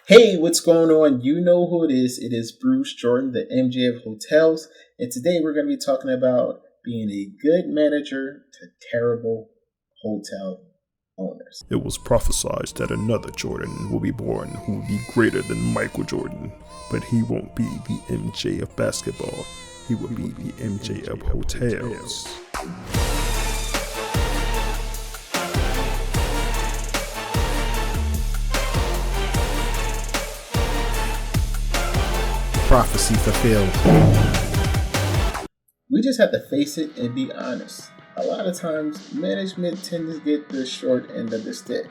Hey, what's going on? You know who it is. It is Bruce Jordan, the MJ of hotels. And today we're going to be talking about being a good manager to terrible hotel owners. It was prophesied that another Jordan will be born who will be greater than Michael Jordan, but he won't be the MJ of basketball. He will be the MJ of hotels. Prophecy fulfilled. We just have to face it and be honest. A lot of times, management tends to get the short end of the stick.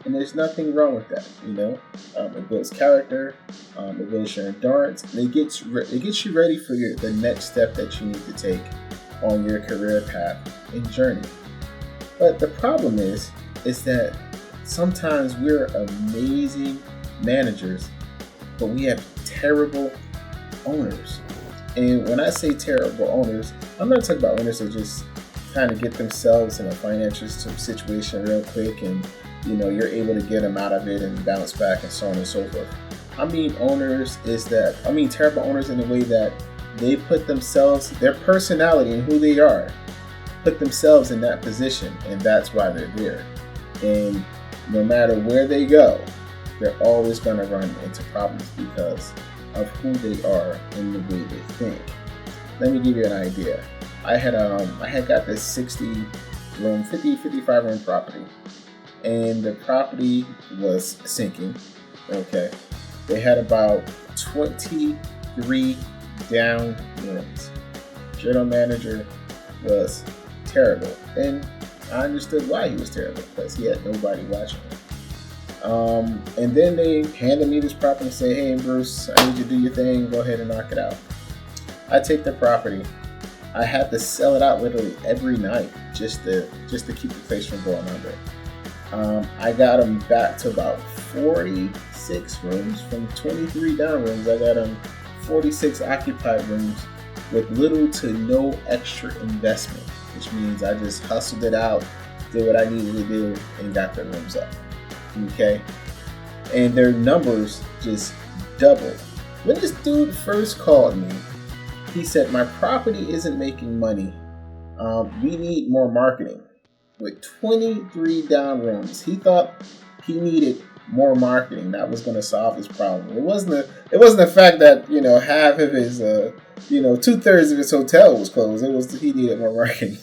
And there's nothing wrong with that, you know. It builds character, it builds your endurance, and it gets you ready for the next step that you need to take on your career path and journey. But the problem is that sometimes we're amazing managers, but we have terrible owners. And when I say terrible owners, I'm not talking about owners that just kind of get themselves in a financial situation real quick and you're able to get them out of it and bounce back and so on and so forth. I mean terrible owners in the way that they put themselves, their personality and who they are, put themselves in that position, and that's why they're there. And no matter where they go, they're always going to run into problems because of who they are and the way they think. Let me give you an idea. I had got this 55 room property, and the property was sinking. Okay, they had about 23 down rooms. General manager was terrible, and I understood why he was terrible because he had nobody watching him. And then they handed me this property and say, "Hey, Bruce, I need you to do your thing. Go ahead and knock it out." I take the property. I had to sell it out literally every night just to keep the place from going under. I got them back to about 46 rooms from 23 down rooms. I got them 46 occupied rooms with little to no extra investment, which means I just hustled it out, did what I needed to do, and got the rooms up. Okay, and their numbers just doubled. When this dude first called me, he said, "My property isn't making money. We need more marketing." With 23 down rooms, he thought he needed more marketing that was going to solve his problem. It wasn't the fact that half of his 2/3 of his hotel was closed. It was he needed more marketing.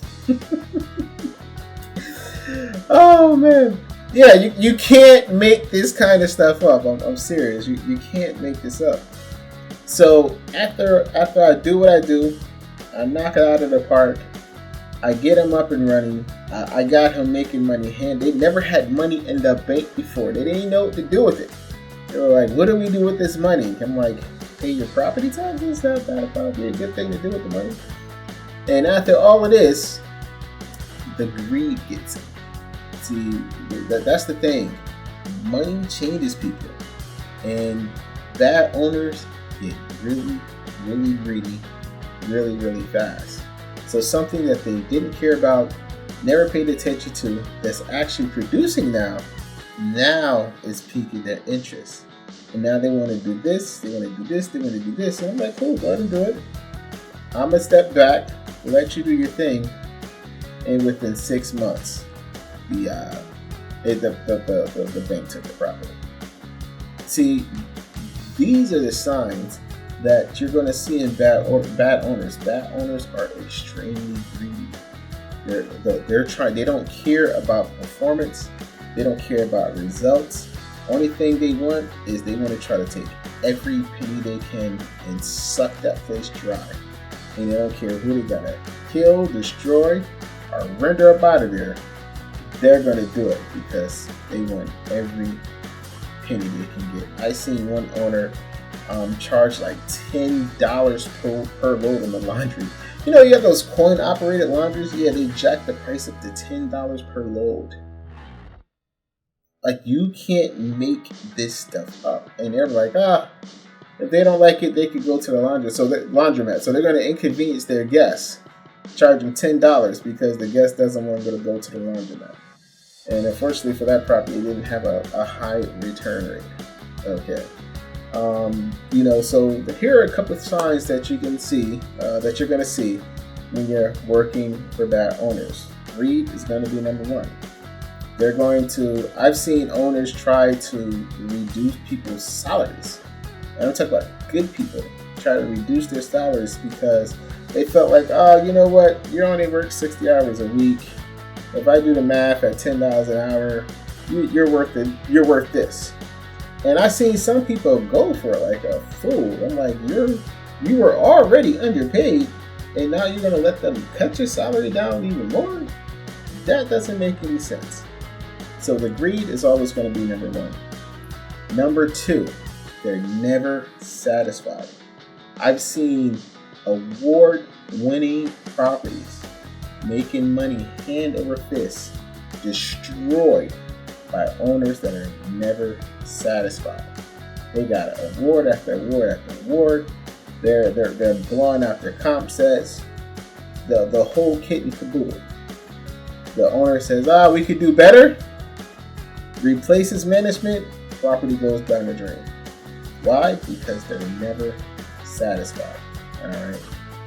Oh man. Yeah, you can't make this kind of stuff up. I'm serious. You can't make this up. So after I do what I do, I knock it out of the park. I get him up and running. I got him making money. They never had money in the bank before. They didn't know what to do with it. They were like, "What do we do with this money?" I'm like, "Pay your property taxes. That probably a good thing to do with the money." And after all of this, the greed gets it. See, that's the thing. Money changes people, and bad owners get really, really greedy, really, really fast. So something that they didn't care about, never paid attention to, that's actually producing now is piquing their interest. And now they want to do this, they want to do this, they want to do this. And I'm like, cool, go ahead and do it. I'm going to step back, let you do your thing, and within 6 months, the bank took the property. See, these are the signs that you're going to see in bad owners. Bad owners are extremely greedy. They don't care about performance. They don't care about results. Only thing they want is they want to try to take every penny they can and suck that place dry. And they don't care who they gotta kill, destroy, or render up out of there. They're going to do it because they want every penny they can get. I seen one owner charge like $10 per load on the laundry. You have those coin-operated laundries? Yeah, they jacked the price up to $10 per load. Like, you can't make this stuff up. And they're like, if they don't like it, they could go to the laundromat. So they're going to inconvenience their guests, charge them $10 because the guest doesn't want to go to the laundromat. And unfortunately for that property, it didn't have a high return rate. Okay. So here are a couple of signs that you can see, that you're going to see when you're working for bad owners. Greed is going to be number one. I've seen owners try to reduce people's salaries. And I'm talking about good people, try to reduce their salaries because they felt like, oh, you know what, you only work 60 hours a week. If I do the math at $10 an hour, you're worth it. You're worth this. And I've seen some people go for it like a fool. I'm like, you were already underpaid, and now you're going to let them cut your salary down even more? That doesn't make any sense. So the greed is always going to be number one. Number two, they're never satisfied. I've seen award-winning properties making money hand over fist destroyed by owners that are never satisfied. They got award after award after award. They're blowing out their comp sets, the whole kit and caboodle. The owner says, we could do better. Replaces management, property goes down the drain. Why? Because they're never satisfied. All right.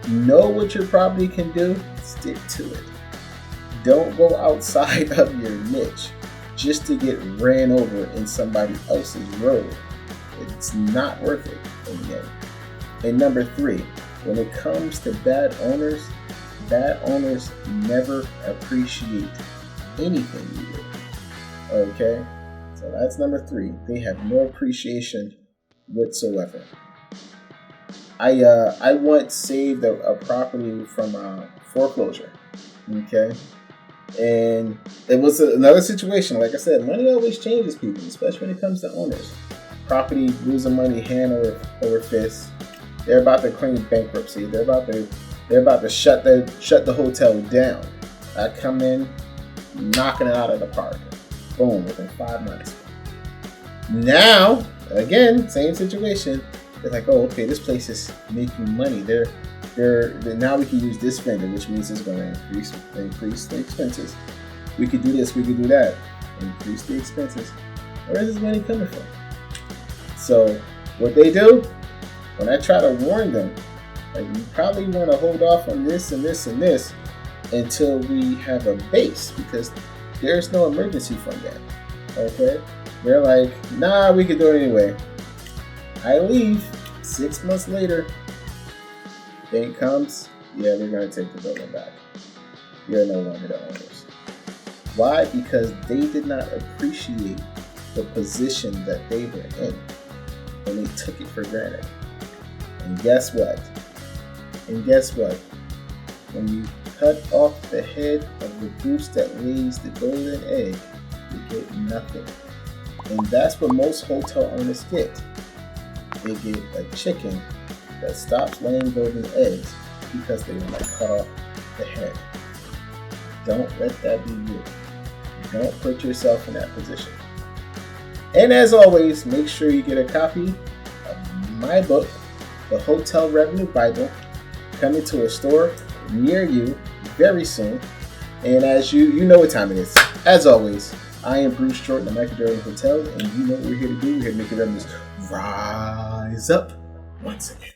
Know what your property can do. Stick to it. Don't go outside of your niche just to get ran over in somebody else's road. It's not worth it in the end. And number three, when it comes to bad owners never appreciate anything you do. Okay? So that's number three. They have no appreciation whatsoever. I once saved a property from foreclosure. Okay? And it was another situation. Like I said, money always changes people, especially when it comes to owners. Property losing money hand over fist. They're about to claim bankruptcy. They're about to shut the hotel down. I come in, knocking it out of the park. Boom, within 5 months. Now, again, same situation. They're like, oh, okay, this place is making money. Now we can use this vendor, which means it's going to increase the expenses. We could do this, we could do that, increase the expenses. Where is this money coming from? So what they do, when I try to warn them, like, you probably want to hold off on this and this and this until we have a base, because there's no emergency fund yet. Okay? They're like, nah, we could do it anyway. I leave. 6 months later, thing comes, yeah, they're going to take the building back. You're no longer the owners. Why? Because they did not appreciate the position that they were in, and they took it for granted. And guess what? When you cut off the head of the goose that lays the golden egg, you get nothing. And that's what most hotel owners get. They get a chicken that stops laying golden eggs because they want to cut off the head. Don't let that be you. Don't put yourself in that position. And as always, make sure you get a copy of my book, The Hotel Revenue Bible, coming to a store near you very soon. And as you know what time it is. As always, I am Bruce Jordan of Michael Jordan Hotels, and you know what we're here to do. We're here to make your revenues rise up once again.